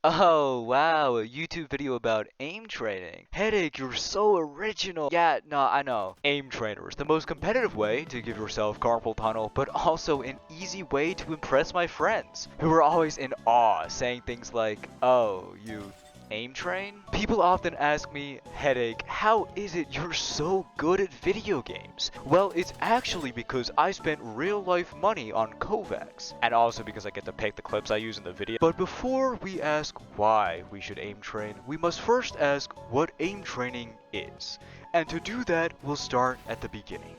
Oh, wow, a YouTube video about aim training. Headache, you're so original. Yeah, no, I know. Aim trainers, the most competitive way to give yourself carpal tunnel, but also an easy way to impress my friends, who are always in awe, saying things like, oh, you aim train? People often ask me, Headache, how is it you're so good at video games? Well, it's actually because I spent real life money on Kovaaks, and also because I get to pick the clips I use in the video. But before we ask why we should aim train, we must first ask what aim training is. And to do that, we'll start at the beginning.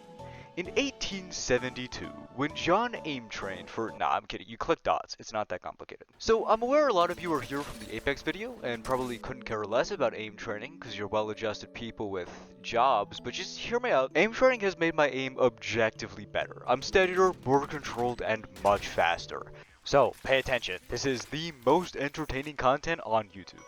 In 1872, when John Aim trained for— nah, I'm kidding, you click dots, it's not that complicated. So I'm aware a lot of you are here from the Apex video and probably couldn't care less about aim training because you're well-adjusted people with jobs, but just hear me out. Aim training has made my aim objectively better. I'm steadier, more controlled, and much faster. So pay attention, this is the most entertaining content on YouTube.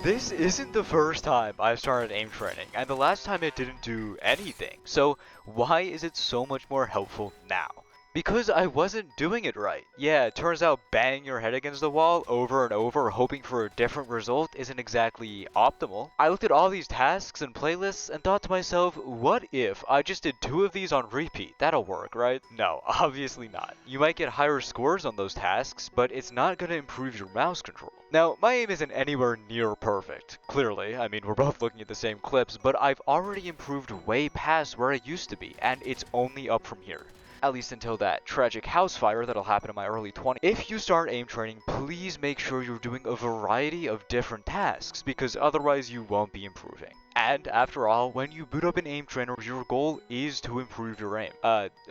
This isn't the first time I've started aim training, and the last time it didn't do anything, so why is it so much more helpful now? Because I wasn't doing it right. Yeah, it turns out banging your head against the wall over and over hoping for a different result isn't exactly optimal. I looked at all these tasks and playlists and thought to myself, what if I just did 2 of these on repeat? That'll work, right? No, obviously not. You might get higher scores on those tasks, but it's not gonna improve your mouse control. Now, my aim isn't anywhere near perfect. Clearly, I mean, we're both looking at the same clips, but I've already improved way past where I used to be, and it's only up from here. At least until that tragic house fire that'll happen in my early 20s. If you start aim training, please make sure you're doing a variety of different tasks, because otherwise you won't be improving. And after all, when you boot up an aim trainer, your goal is to improve your aim.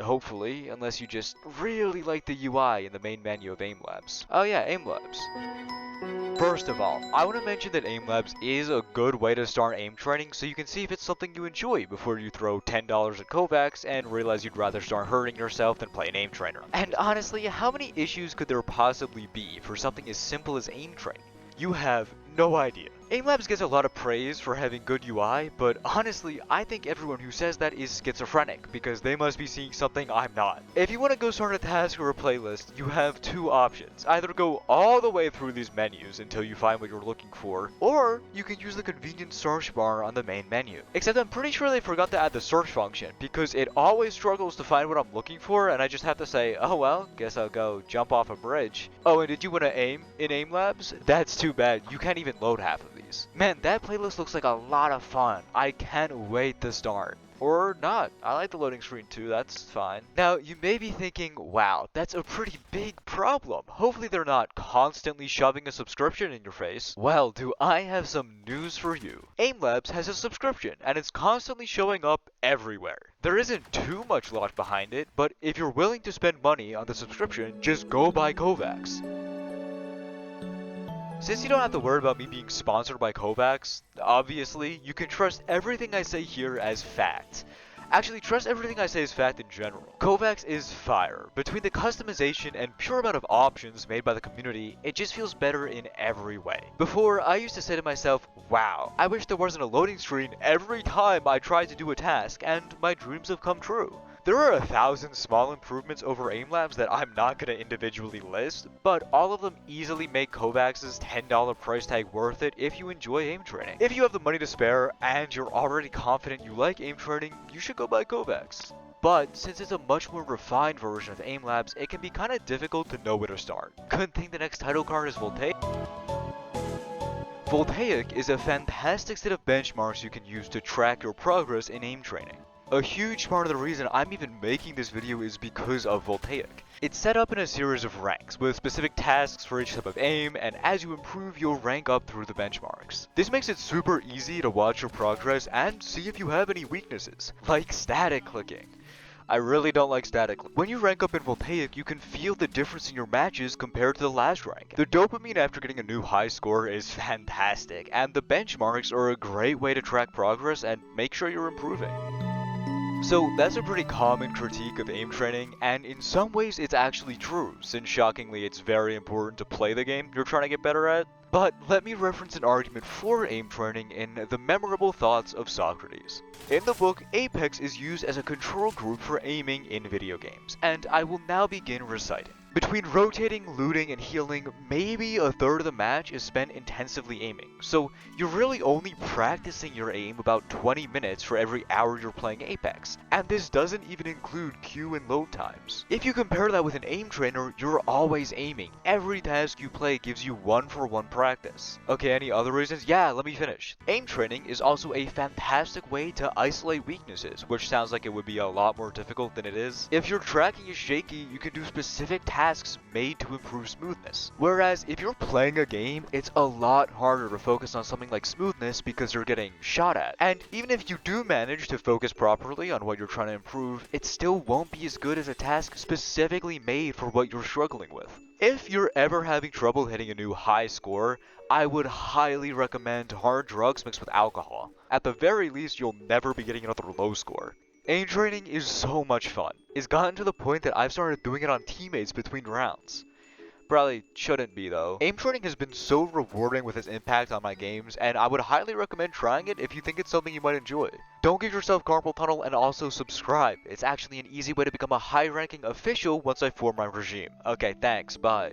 Hopefully, unless you just really like the UI in the main menu of Aim Labs. Oh yeah, Aim Labs. First of all, I want to mention that Aim Labs is a good way to start aim training so you can see if it's something you enjoy before you throw $10 at Kovaaks and realize you'd rather start hurting yourself than play an aim trainer. And honestly, how many issues could there possibly be for something as simple as aim training? You have no idea. Aim Labs gets a lot of praise for having good UI, but honestly, I think everyone who says that is schizophrenic, because they must be seeing something I'm not. If you want to go start a task or a playlist, you have 2 options. Either go all the way through these menus until you find what you're looking for, or you can use the convenient search bar on the main menu. Except I'm pretty sure they forgot to add the search function, because it always struggles to find what I'm looking for, and I just have to say, oh well, guess I'll go jump off a bridge. Oh, and did you want to aim in Aim Labs? That's too bad, you can't even load half of these. Man, that playlist looks like a lot of fun. I can't wait to start. Or not. I like the loading screen too, that's fine. Now, you may be thinking, wow, that's a pretty big problem. Hopefully they're not constantly shoving a subscription in your face. Well, do I have some news for you. Aim Labs has a subscription, and it's constantly showing up everywhere. There isn't too much logic behind it, but if you're willing to spend money on the subscription, just go buy Kovaaks. Since you don't have to worry about me being sponsored by Kovaaks, obviously, you can trust everything I say here as fact. Actually, trust everything I say as fact in general. Kovaaks is fire. Between the customization and pure amount of options made by the community, it just feels better in every way. Before, I used to say to myself, wow, I wish there wasn't a loading screen every time I tried to do a task, and my dreams have come true. There are 1,000 small improvements over Aim Labs that I'm not going to individually list, but all of them easily make Kovaaks' $10 price tag worth it if you enjoy aim training. If you have the money to spare and you're already confident you like aim training, you should go buy Kovaaks. But since it's a much more refined version of Aim Labs, it can be kinda difficult to know where to start. Good thing the next title card is Voltaic. Voltaic is a fantastic set of benchmarks you can use to track your progress in aim training. A huge part of the reason I'm even making this video is because of Voltaic. It's set up in a series of ranks, with specific tasks for each type of aim, and as you improve, you'll rank up through the benchmarks. This makes it super easy to watch your progress and see if you have any weaknesses, like static clicking. I really don't like static. When you rank up in Voltaic, you can feel the difference in your matches compared to the last rank. The dopamine after getting a new high score is fantastic, and the benchmarks are a great way to track progress and make sure you're improving. So that's a pretty common critique of aim training, and in some ways it's actually true, since shockingly it's very important to play the game you're trying to get better at. But let me reference an argument for aim training in The Memorable Thoughts of Socrates. In the book, Apex is used as a control group for aiming in video games, and I will now begin reciting. Between Between rotating, looting, and healing, maybe a third of the match is spent intensively aiming, so you're really only practicing your aim about 20 minutes for every hour you're playing Apex, and this doesn't even include queue and load times. If you compare that with an aim trainer, you're always aiming. Every task you play gives you 1-for-1 practice. Okay, any other reasons? Yeah, let me finish. Aim training is also a fantastic way to isolate weaknesses, which sounds like it would be a lot more difficult than it is. If your tracking is shaky, you can do specific tasks made to improve smoothness. Whereas if you're playing a game, it's a lot harder to focus on something like smoothness because you're getting shot at. And even if you do manage to focus properly on what you're trying to improve, it still won't be as good as a task specifically made for what you're struggling with. If you're ever having trouble hitting a new high score, I would highly recommend hard drugs mixed with alcohol. At the very least, you'll never be getting another low score. Aim training is so much fun. It's gotten to the point that I've started doing it on teammates between rounds. Probably shouldn't be though. Aim training has been so rewarding with its impact on my games, and I would highly recommend trying it if you think it's something you might enjoy. Don't give yourself carpal tunnel, and also subscribe. It's actually an easy way to become a high-ranking official once I form my regime. Okay, thanks, bye.